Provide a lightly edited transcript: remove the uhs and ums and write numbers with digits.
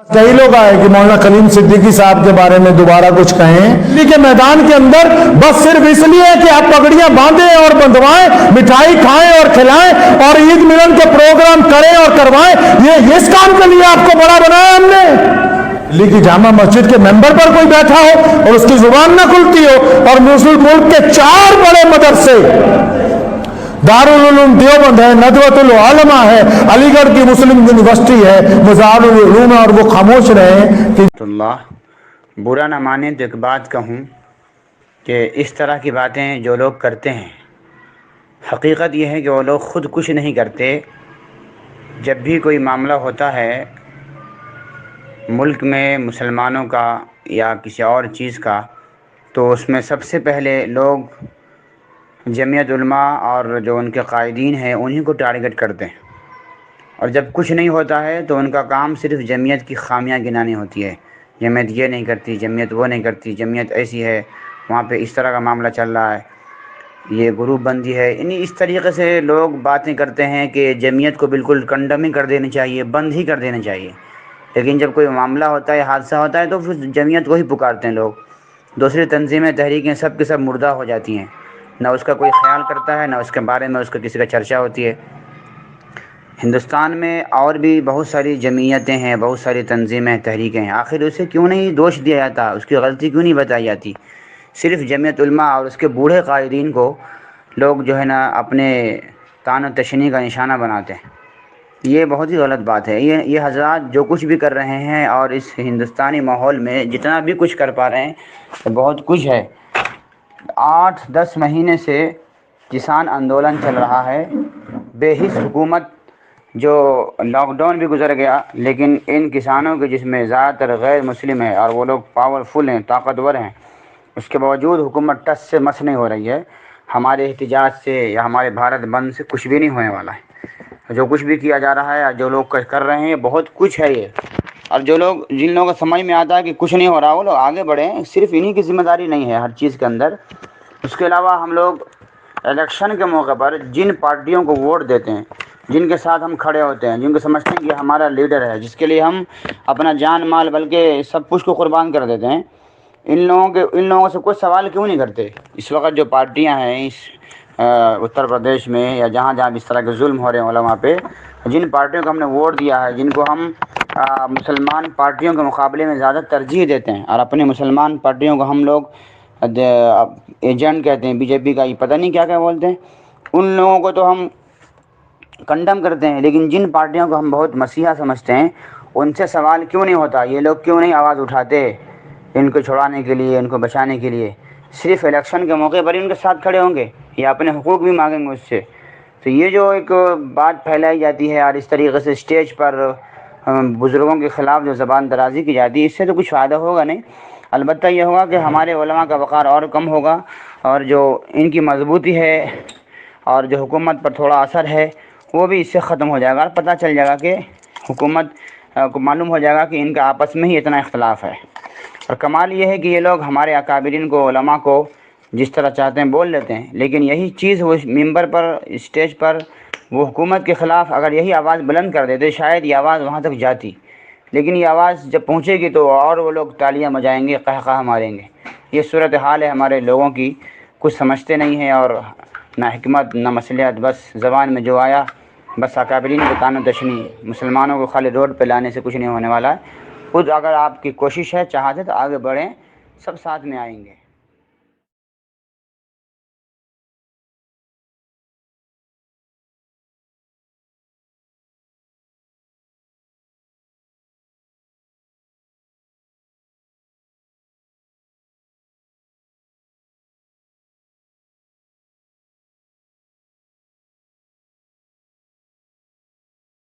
कई लोग आए कि मौलाना कलीम सिद्दीकी साहब के बारे में दोबारा कुछ कहें। दिल्ली के मैदान के अंदर बस सिर्फ इसलिए कि आप पगड़ियां बांधें और बंधवाएं, मिठाई खाएं और खिलाएं और ईद मिलन के प्रोग्राम करें और करवाएं, ये इस काम के लिए आपको बड़ा बनाया हमने। दिल्ली की जामा मस्जिद के मेंबर पर कोई बैठा हो और उसकी जुबान न खुलती हो और मुस्लिम मुल्क के 4 बड़े मदरसे, दारुल उलूम देवबंद है, नदवतुल उलमा है, अलीगढ़ की मुस्लिम यूनिवर्सिटी है, मज़ारुल उलूम है, और वो खामोश रहे कि बुरा ना माने तो एक बात कहूँ कि इस तरह की बातें जो लोग करते हैं, हकीकत यह है कि वो लोग ख़ुद कुछ नहीं करते। जब भी कोई मामला होता है मुल्क में मुसलमानों का या किसी और चीज़ का, तो उसमें सबसे पहले लोग जमीयत उलमा और जो उनके कायदीन हैं उन्हीं को टारगेट करते हैं। और जब कुछ नहीं होता है तो उनका काम सिर्फ जमीयत की खामियां गिनानी होती है। जमीयत ये नहीं करती, जमीयत वो नहीं करती, जमीयत ऐसी है, वहाँ पे इस तरह का मामला चल रहा है, ये ग्रुप बंदी है। इस तरीक़े से लोग बातें करते हैं कि जमीयत को बिल्कुल कंडम ही कर देनी चाहिए, बंद ही कर देना चाहिए। लेकिन जब कोई मामला होता है, हादसा होता है, तो फिर जमीयत को ही पुकारते हैं लोग। दूसरी तंजीमें, तहरीकें सब के सब मुर्दा हो जाती हैं, ना उसका कोई ख्याल करता है, ना उसके बारे में उसका किसी का चर्चा होती है। हिंदुस्तान में और भी बहुत सारी जमीयतें हैं, बहुत सारी तंजीमें, तहरीकें हैं। आखिर उसे क्यों नहीं दोष दिया जाता, उसकी गलती क्यों नहीं बताई जाती? सिर्फ जमीयत उलमा और उसके बूढ़े कायदीन को लोग जो है ना अपने तान और तशनी का निशाना बनाते हैं। ये बहुत ही गलत बात है। ये हज़रात जो कुछ भी कर रहे हैं और इस हिंदुस्तानी माहौल में जितना भी कुछ कर पा रहे हैं तो बहुत कुछ है। 8-10 महीने से किसान आंदोलन चल रहा है, बेहिस हुकूमत, जो लॉकडाउन भी गुजर गया, लेकिन इन किसानों के जिसमें ज़्यादातर गैर मुस्लिम है और वो लोग पावरफुल हैं, ताकतवर हैं, उसके बावजूद हुकूमत टस से मस नहीं हो रही है। हमारे एहतिजाज से या हमारे भारत बंद से कुछ भी नहीं होने वाला है। जो कुछ भी किया जा रहा है, जो लोग कर रहे हैं, बहुत कुछ है ये। और जिन लोगों को समझ में आता है कि कुछ नहीं हो रहा, वो लोग आगे बढ़ें। सिर्फ इन्हीं की जिम्मेदारी नहीं है हर चीज़ के अंदर। उसके अलावा हम लोग इलेक्शन के मौके पर जिन पार्टियों को वोट देते हैं, जिनके साथ हम खड़े होते हैं, जिनको समझते हैं कि हमारा लीडर है, जिसके लिए हम अपना जान माल बल्कि सब कुछ को कुर्बान कर देते हैं, इन लोगों से कोई सवाल क्यों नहीं करते? इस वक्त जो पार्टियां हैं इस उत्तर प्रदेश में या जहाँ जहाँ इस तरह के जुल्म हो रहे हैं उलमा पे, जिन पार्टियों को हमने वोट दिया है, जिनको हम मुसलमान पार्टियों के मुकाबले में ज़्यादा तरजीह देते हैं, और अपने मुसलमान पार्टियों को हम लोग एजेंट कहते हैं, बीजेपी का ये पता नहीं क्या क्या बोलते हैं, उन लोगों को तो हम कंडम करते हैं। लेकिन जिन पार्टियों को हम बहुत मसीहा समझते हैं, उनसे सवाल क्यों नहीं होता? ये लोग क्यों नहीं आवाज़ उठाते इनको छुड़ाने के लिए, इनको बचाने के लिए? सिर्फ इलेक्शन के मौके पर ही उनके साथ खड़े होंगे या अपने हुकूक भी मांगेंगे उससे। तो ये जो एक बात फैलाई जाती है और इस तरीके से स्टेज पर बुज़ुर्गों के ख़िलाफ़ जो ज़बान दराज़ी की जाती है, इससे तो कुछ फ़ायदा होगा नहीं। अलबत्ता ये होगा कि हमारे उलमा का वक़ार और कम होगा, और जो इनकी मजबूती है और जो हुकूमत पर थोड़ा असर है वो भी इससे ख़त्म हो जाएगा। और पता चल जाएगा कि हुकूमत को मालूम हो जाएगा कि इनका आपस में ही इतना इख्तलाफ है। और कमाल ये है कि ये लोग हमारे अकाबिरीन को, उलमा को जिस तरह चाहते हैं बोल लेते हैं, लेकिन यही चीज़ वो मिंबर पर, स्टेज पर वो हुकूमत के ख़िलाफ़ अगर यही आवाज़ बुलंद कर देते, शायद ये आवाज़ वहाँ तक जाती। लेकिन ये आवाज़ जब पहुँचेगी तो और वो लोग तालियां बजाएंगे, कहक़हा मारेंगे। ये सूरत हाल है हमारे लोगों की। कुछ समझते नहीं हैं, और ना हिकमत ना मसलियत, बस ज़बान में जो आया बस अकाबिरीन के तान दशनी। मुसलमानों को खाली रोड पे लाने से कुछ नहीं होने वाला है। खुद अगर आपकी कोशिश है, चाहते तो आगे बढ़ें, सब साथ में आएंगे।